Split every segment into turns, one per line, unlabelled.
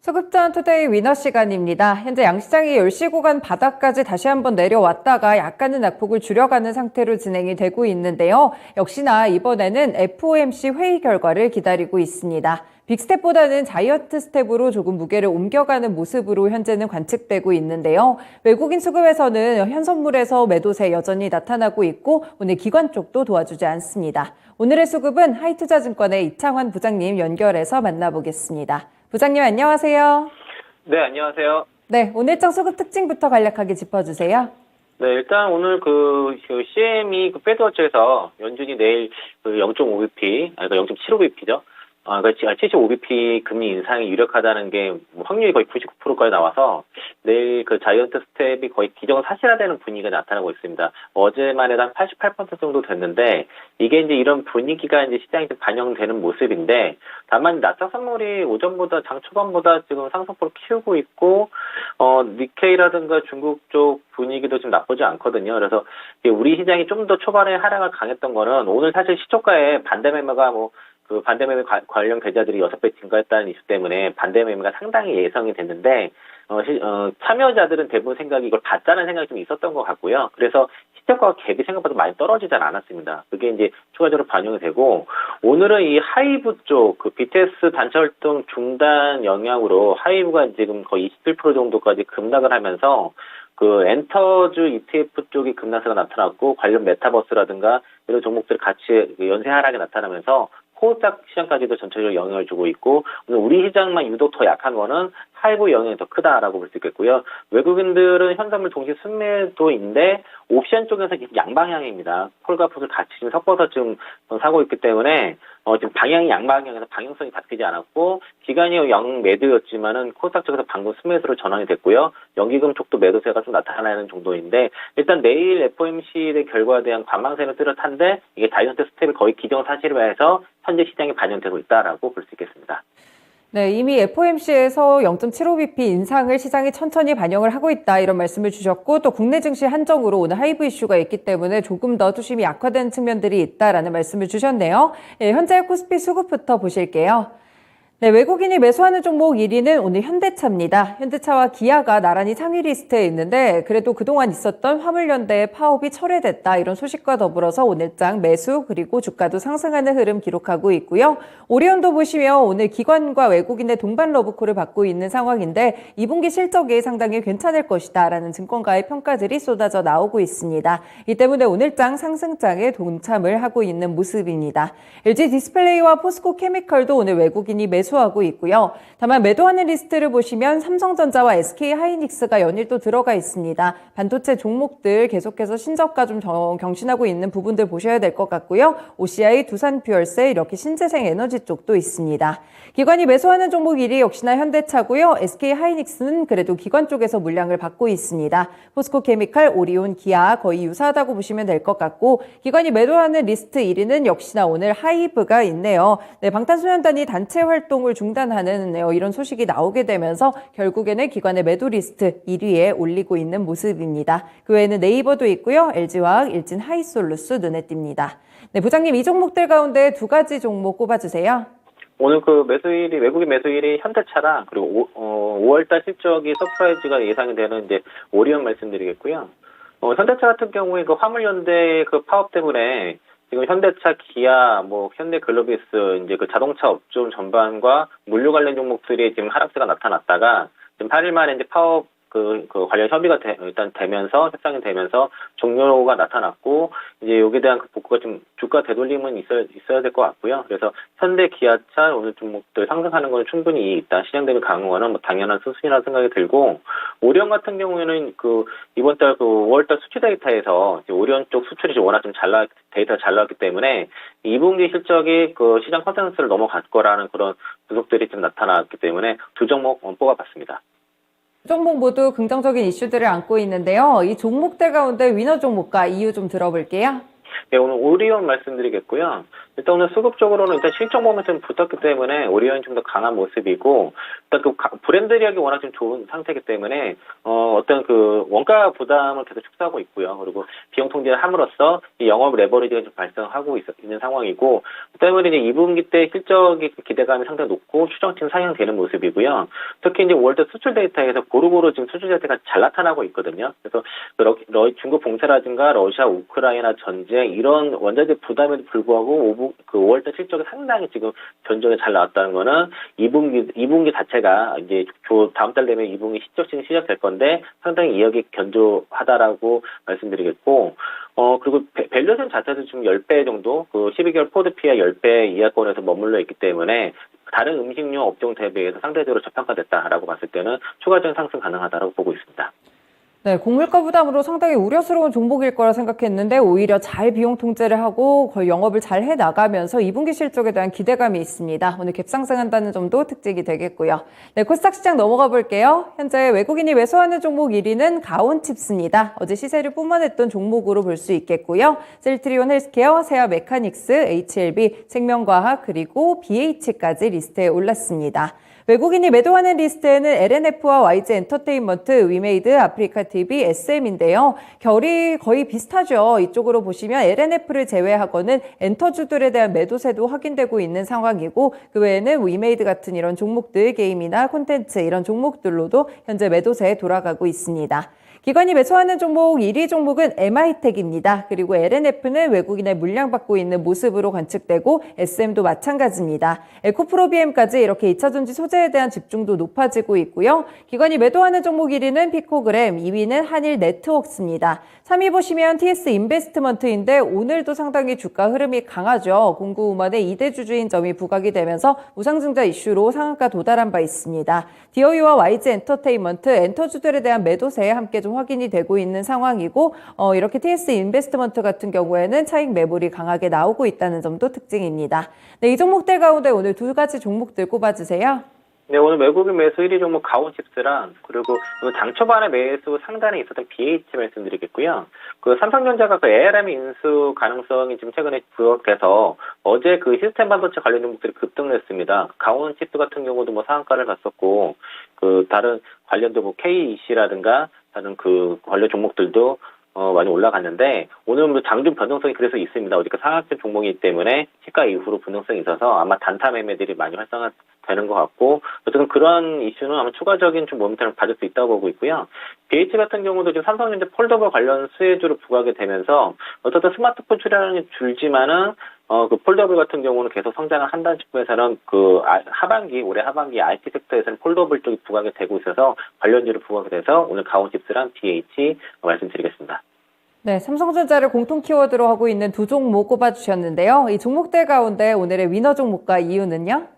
수급전 투데이 위너 시간입니다. 현재 양시장이 10시 구간 바닥까지 다시 한번 내려왔다가 약간은 낙폭을 줄여가는 상태로 진행이 되고 있는데요. 역시나 이번에는 FOMC 회의 결과를 기다리고 있습니다. 빅스텝보다는 자이언트 스텝으로 조금 무게를 옮겨가는 모습으로 현재는 관측되고 있는데요. 외국인 수급에서는 현선물에서 매도세 여전히 나타나고 있고 오늘 기관 쪽도 도와주지 않습니다. 오늘의 수급은 하이투자증권의 이창환 부장님 연결해서 만나보겠습니다. 부장님 안녕하세요.
네, 안녕하세요.
네, 오늘장 수급 특징부터 간략하게 짚어주세요.
네, 일단 오늘 CME 패드워 쪽에서 연준이 내일 0.5bp, 그러니까 0.75bp죠. 그러니까 75bp 금리 인상이 유력하다는 게 확률이 거의 99%까지 나와서 내일 자이언트 스텝이 거의 기정사실화되는 분위기가 나타나고 있습니다. 어제만 해도 한 88% 정도 됐는데 이게 이제 이런 분위기가 이제 시장에 좀 반영되는 모습인데 다만 나스닥 선물이 오전보다 장 초반보다 지금 상승폭을 키우고 있고 니케이라든가 중국 쪽 분위기도 좀 나쁘지 않거든요. 그래서 우리 시장이 좀 더 초반에 하락을 강했던 거는 오늘 사실 시초가에 반대 매매가 반대 매매 관련 계좌들이 6배 증가했다는 이슈 때문에 반대 매매가 상당히 예상이 됐는데, 참여자들은 대부분 생각이 이걸 받자는 생각이 좀 있었던 것 같고요. 그래서 시작과 갭이 생각보다 많이 떨어지진 않았습니다. 그게 이제 추가적으로 반영이 되고, 오늘은 이 하이브 쪽, BTS 단체 활동 중단 영향으로 하이브가 지금 거의 27% 정도까지 급락을 하면서 엔터즈 ETF 쪽이 급락세가 나타났고, 관련 메타버스라든가 이런 종목들 같이 연쇄 하락이 나타나면서 코스닥 시장까지도 전체적으로 영향을 주고 있고 오늘 우리 시장만 유독 더 약한 거는 하이브 영향이 더 크다라고 볼 수 있겠고요. 외국인들은 현선물 동시 순매도인데 옵션 쪽에서 양방향입니다. 콜과 풋을 같이 지금 섞어서 지금 사고 있기 때문에 지금 방향이 양방향에서 방향성이 바뀌지 않았고 기간이 영매도였지만은 코스닥 쪽에서 방금 순매수로 전환이 됐고요. 연기금 쪽도 매도세가 좀 나타나는 정도인데 일단 내일 FOMC의 결과에 대한 관망세는 뚜렷한데 이게 자이언트 스텝이 거의 기정사실화해서 현재 시장에 반영되고 있다라고 볼 수 있겠습니다.
네, 이미 FOMC에서 0.75bp 인상을 시장이 천천히 반영을 하고 있다 이런 말씀을 주셨고 또 국내 증시 한정으로 오늘 하이브 이슈가 있기 때문에 조금 더 투심이 약화된 측면들이 있다라는 말씀을 주셨네요. 네, 현재 코스피 수급부터 보실게요. 네, 외국인이 매수하는 종목 1위는 오늘 현대차입니다. 현대차와 기아가 나란히 상위 리스트에 있는데 그래도 그동안 있었던 화물연대의 파업이 철회됐다 이런 소식과 더불어서 오늘장 매수 그리고 주가도 상승하는 흐름 기록하고 있고요. 오리온도 보시면 오늘 기관과 외국인의 동반 러브콜을 받고 있는 상황인데 2분기 실적이 상당히 괜찮을 것이다 라는 증권가의 평가들이 쏟아져 나오고 있습니다. 이 때문에 오늘장 상승장에 동참을 하고 있는 모습입니다. LG 디스플레이와 포스코 케미컬도 오늘 외국인이 매수하고 있고요. 다만 매도하는 리스트를 보시면 삼성전자와 SK하이닉스가 연일 또 들어가 있습니다. 반도체 종목들 계속해서 신저가 좀 경신하고 있는 부분들 보셔야 될 것 같고요. OCI, 두산퓨얼셀 이렇게 신재생 에너지 쪽도 있습니다. 기관이 매수하는 종목 1위 역시나 현대차고요. SK하이닉스는 그래도 기관 쪽에서 물량을 받고 있습니다. 포스코 케미칼, 오리온, 기아 거의 유사하다고 보시면 될 것 같고 기관이 매도하는 리스트 1위는 역시나 오늘 하이브가 있네요. 네, 방탄소년단이 단체 활동을 중단하는 이런 소식이 나오게 되면서 결국에는 기관의 매도 리스트 1위에 올리고 있는 모습입니다. 그 외에는 네이버도 있고요. LG화학, 일진 하이솔루스 눈에 띕니다. 네, 부장님 이 종목들 가운데 두 가지 종목 꼽아주세요.
오늘 매수일이 외국인 매수일이 현대차랑 그리고 5월달 실적이 서프라이즈가 예상이 되는 이제 오리온 말씀드리겠고요. 현대차 같은 경우에 화물연대 파업 때문에 지금 현대차, 기아, 현대글로비스 이제 자동차 업종 전반과 물류 관련 종목들이 지금 하락세가 나타났다가 지금 8일 만에 이제 파업 관련 협의가 일단 되면서 협상이 되면서 종료가 나타났고 이제 여기에 대한 복구가 좀 주가 되돌림은 있어야 될 것 같고요. 그래서 현대, 기아차 오늘 종목들 상승하는 건 충분히 있다. 시장 대비 강한 거는 당연한 수순이라는 생각이 들고 오리온 같은 경우에는 이번 달 5월달 수출 데이터에서 오리온 쪽 수출이 워낙 데이터가 잘 나왔기 때문에 2분기 실적이 시장 컨센서스를 넘어갈 거라는 그런 분석들이 좀 나타났기 때문에 두 종목 뽑아봤습니다.
두 종목 모두 긍정적인 이슈들을 안고 있는데요. 이 종목들 가운데 위너 종목과 이유 좀 들어볼게요.
네, 오늘 오리온 말씀드리겠고요. 일단 오늘 수급적으로는 일단 실적 모멘텀 붙었기 때문에 오리온이 좀 더 강한 모습이고, 일단 그 브랜드력이 워낙 좀 좋은 상태이기 때문에, 어떤 그 원가 부담을 계속 축소하고 있고요. 그리고 비용 통제를 함으로써 이 영업 레버리지가 좀 발생하고 있는 상황이고, 그 때문에 이제 2분기 때 실적의 기대감이 상당히 높고 추정치는 상향되는 모습이고요. 특히 이제 5월달 수출 데이터에서 고루고루 지금 수출 데이터가 잘 나타나고 있거든요. 그래서 중국 봉쇄라든가 러시아 우크라이나 전쟁 이런 원자재 부담에도 불구하고 5월달 실적이 상당히 지금 견조하게 잘 나왔다는 거는 2분기 자체가 이제 다음 달 되면 2분기 실적이 시작될 건데 상당히 이역이 견조하다라고 말씀드리겠고, 그리고 밸류에이션 자체도 지금 10배 정도, 그 12개월 포드 PE 10배 이하권에서 머물러 있기 때문에 다른 음식료 업종 대비해서 상대적으로 저평가됐다라고 봤을 때는 추가적인 상승 가능하다고 보고 있습니다.
네, 공물가 부담으로 상당히 우려스러운 종목일 거라 생각했는데 오히려 잘 비용 통제를 하고 거의 영업을 잘 해나가면서 2분기 실적에 대한 기대감이 있습니다. 오늘 갭상승한다는 점도 특징이 되겠고요. 네, 코스닥 시장 넘어가 볼게요. 현재 외국인이 매수하는 종목 1위는 가온칩스입니다. 어제 시세를 뿜어냈던 종목으로 볼 수 있겠고요. 셀트리온 헬스케어, 세아 메카닉스, HLB, 생명과학, 그리고 BH까지 리스트에 올랐습니다. 외국인이 매도하는 리스트에는 LNF와 YG 엔터테인먼트, 위메이드, 아프리카 TV, SM인데요. 결이 거의 비슷하죠. 이쪽으로 보시면 LNF를 제외하고는 엔터주들에 대한 매도세도 확인되고 있는 상황이고, 그 외에는 위메이드 같은 이런 종목들, 게임이나 콘텐츠 이런 종목들로도 현재 매도세에 돌아가고 있습니다. 기관이 매수하는 종목 1위 종목은 MI텍입니다. 그리고 LNF는 외국인의 물량받고 있는 모습으로 관측되고 SM도 마찬가지입니다. 에코프로비엠까지 이렇게 2차전지 소재에 대한 집중도 높아지고 있고요. 기관이 매도하는 종목 1위는 피코그램, 2위는 한일 네트워크스입니다. 3위 보시면 TS 인베스트먼트인데 오늘도 상당히 주가 흐름이 강하죠. 공구우먼의 2대 주주인 점이 부각이 되면서 우상증자 이슈로 상한가 도달한 바 있습니다. 디어유와 YG 엔터테인먼트, 엔터주들에 대한 매도세에 함께 좀 확인이 되고 있는 상황이고, 이렇게 TS 인베스트먼트 같은 경우에는 차익 매물이 강하게 나오고 있다는 점도 특징입니다. 네, 이 종목들 가운데 오늘 두 가지 종목들 꼽아주세요.
네, 오늘 외국인 매수 1위 종목 가온칩스랑, 그리고 장 초반에 매수 상단에 있었던 BH 말씀드리겠고요. 그 삼성전자가 그 ARM 인수 가능성이 지금 최근에 부각돼서 어제 그 시스템 반도체 관련 종목들이 급등했습니다. 가온칩스 같은 경우도 뭐 상한가를 갔었고, 그 다른 관련도 뭐 KEC라든가 다른 그 관련 종목들도 많이 올라갔는데, 오늘 뭐 장중 변동성이 그래서 있습니다. 어디가 상한가 종목이기 때문에 시가 이후로 변동성이 있어서 아마 단타 매매들이 많이 활성화되는 것 같고, 어쨌든 그런 이슈는 아마 추가적인 좀 모멘텀을 가질 수 있다고 보고 있고요. BH 같은 경우도 지금 삼성전자 폴더블 관련 수혜주로 부각이 되면서 어쨌든 스마트폰 출하량이 줄지만은 그 폴더블 같은 경우는 계속 성장을 한다는 측면에서는 올해 하반기 IT 섹터에서는 폴더블 쪽이 부각이 되고 있어서 관련주로 부각이 돼서 오늘 가온칩스랑 BH 말씀드리겠습니다.
네, 삼성전자를 공통 키워드로 하고 있는 두 종목 꼽아주셨는데요. 이 종목들 가운데 오늘의 위너 종목과 이유는요?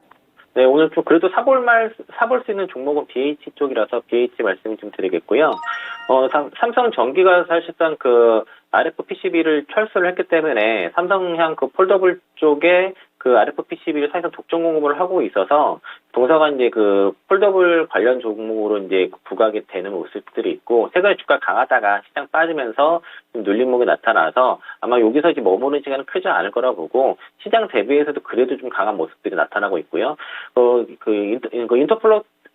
네, 오늘 좀 그래도 사볼 수 있는 종목은 BH 쪽이라서 BH 말씀을 좀 드리겠고요. 삼성전기가 사실상 그 RF PCB를 철수를 했기 때문에 삼성향 그 폴더블 쪽에 그 RF PCB를 사실상 독점 공급을 하고 있어서 동사가 이제 그 폴더블 관련 종목으로 이제 부각이 되는 모습들이 있고, 최근에 주가 강하다가 시장 빠지면서 좀 눌림목이 나타나서 아마 여기서 이제 머무는 시간은 크지 않을 거라 보고, 시장 대비해서도 그래도 좀 강한 모습들이 나타나고 있고요.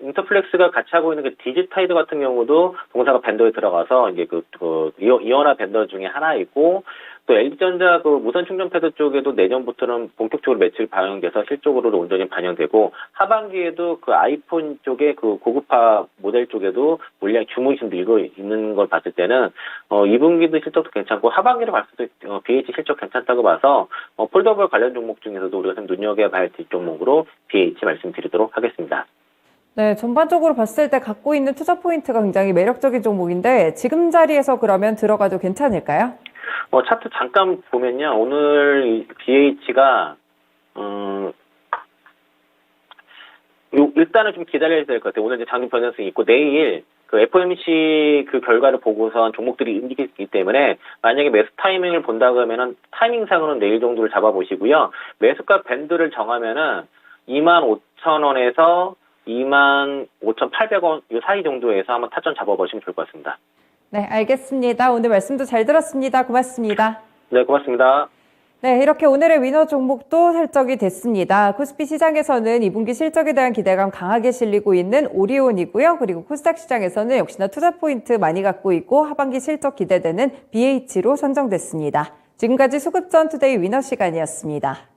인터플렉스가 같이 하고 있는 그 디지타이드 같은 경우도 동사가 밴더에 들어가서 이제 이원화 밴더 중에 하나이고, 또 LG전자 그 무선 충전 패드 쪽에도 내년부터는 본격적으로 매출이 반영돼서 실적으로도 온전히 반영되고, 하반기에도 그 아이폰 쪽에 그 고급화 모델 쪽에도 물량 주문이 좀 늘고 있는 걸 봤을 때는 2분기도 실적도 괜찮고 하반기를 봤을 때 BH 실적 괜찮다고 봐서 폴더블 관련 종목 중에서도 우리가 좀 눈여겨봐야 될 종목으로 BH 말씀드리도록 하겠습니다.
네, 전반적으로 봤을 때 갖고 있는 투자 포인트가 굉장히 매력적인 종목인데 지금 자리에서 그러면 들어가도 괜찮을까요?
차트 잠깐 보면요. 오늘 BH가 일단은 좀 기다려야 될 것 같아요. 오늘 이제 장중 변동성이 있고 내일 그 FOMC 그 결과를 보고선 종목들이 움직이기 때문에 만약에 매수 타이밍을 본다고 하면은 타이밍상으로는 내일 정도를 잡아보시고요. 매수가 밴드를 정하면은 25,000원에서 25,800원 이 사이 정도에서 한번 타점 잡아보시면 좋을 것 같습니다.
네, 알겠습니다. 오늘 말씀도 잘 들었습니다. 고맙습니다.
네, 고맙습니다.
네, 이렇게 오늘의 위너 종목도 설정이 됐습니다. 코스피 시장에서는 2분기 실적에 대한 기대감 강하게 실리고 있는 오리온이고요. 그리고 코스닥 시장에서는 역시나 투자 포인트 많이 갖고 있고 하반기 실적 기대되는 BH로 선정됐습니다. 지금까지 수급전 투데이 위너 시간이었습니다.